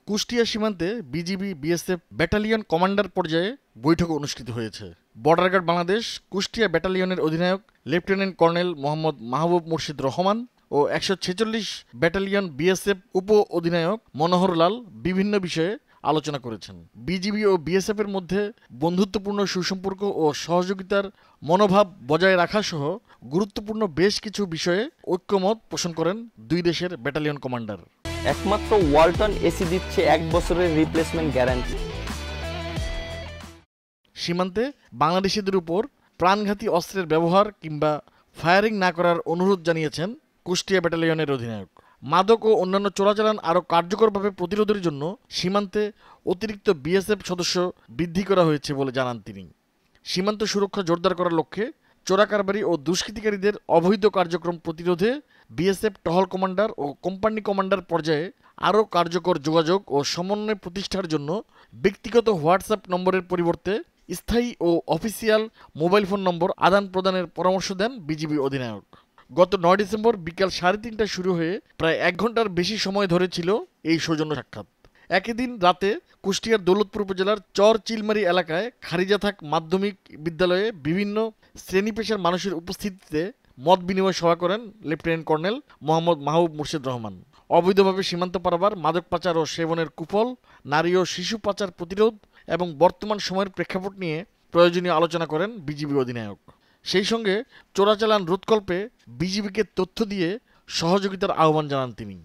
কুষ্টিয়া সীমান্তে BGB BSF battalion commander পর্যায়ে বৈঠক অনুষ্ঠিত হয়েছে। বর্ডার গার্ড বাংলাদেশ কুষ্টিয়া ব্যাটালিয়নের অধিনায়ক লেফটেন্যান্ট কর্নেল মোহাম্মদ মাহবুব মুর্শিদ রহমান ও ১৪৬ ব্যাটালিয়ন বিএসএফ উপ অধিনায়ক মনোহর লাল বিভিন্ন বিষয়ে আলোচনা করেছেন। বিজিবি ও বিএসএফ এর মধ্যে বন্ধুত্বপূর্ণ সুসম্পর্ক ও সহযোগিতার মনোভাব বজায় রাখা সহ গুরুত্বপূর্ণ বেশ কিছু বিষয়ে ঐক্যমত পোষণ করেন দুই দেশের ব্যাটালিয়ন কমান্ডার। একমাত্র ওয়ালটন এসি দিচ্ছে ১ বছরের রিপ্লেসমেন্ট গ্যারান্টি। সীমান্তে বাংলাদেশিদের উপর প্রাণঘাতী অস্ত্রের ব্যবহার কিংবা ফায়ারিং না করার অনুরোধ জানিয়েছেন কুষ্টিয়া ব্যাটালিয়নের অধিনায়ক। মাদক ও অন্যান্য চোরাচালান আরও কার্যকরভাবে প্রতিরোধের জন্য সীমান্তে অতিরিক্ত বিএসএফ সদস্য বৃদ্ধি করা হয়েছে বলে জানান তিনি। সীমান্ত সুরক্ষা জোরদার করার লক্ষ্যে চোরাকারবারি ও দুষ্কৃতিকারীদের অবৈধ কার্যক্রম প্রতিরোধে বিএসএফ টহল কমান্ডার ও কোম্পানি কমান্ডার পর্যায়ে আরও কার্যকর যোগাযোগ ও সমন্বয় প্রতিষ্ঠার জন্য ব্যক্তিগত হোয়াটসঅ্যাপ নম্বরের পরিবর্তে স্থায়ী ও অফিসিয়াল মোবাইল ফোন নম্বর আদান প্রদানের পরামর্শ দেন বিজিবি অধিনায়ক। গত ৯ ডিসেম্বর বিকাল ৩:৩০টায় শুরু হয়ে প্রায় ১ ঘন্টার বেশি সময় ধরে ছিল এই সৌজন্য সাক্ষাৎ। একই দিন রাতে কুষ্টিয়ার দৌলতপুর উপজেলার চর চিলমারি এলাকায় খারিজাথাক মাধ্যমিক বিদ্যালয়ে বিভিন্ন শ্রেণী পেশার মানুষের উপস্থিতিতে মত বিনিময় সভা করেন লেফটেন্যান্ট কর্নেল মোহাম্মদ মাহবুব মুর্শিদ রহমান। অবৈধভাবে সীমান্ত পারাবার, মাদক পাচার ও সেবনের কুফল, নারী ও শিশু পাচার প্রতিরোধ এবং বর্তমান সময়ের প্রেক্ষাপট নিয়ে প্রয়োজনীয় আলোচনা করেন বিজিবি অধিনায়ক। সেই সঙ্গে চোরাচালান রোধকল্পে বিজিবিকে তথ্য দিয়ে সহযোগিতার আহ্বান জানান তিনি।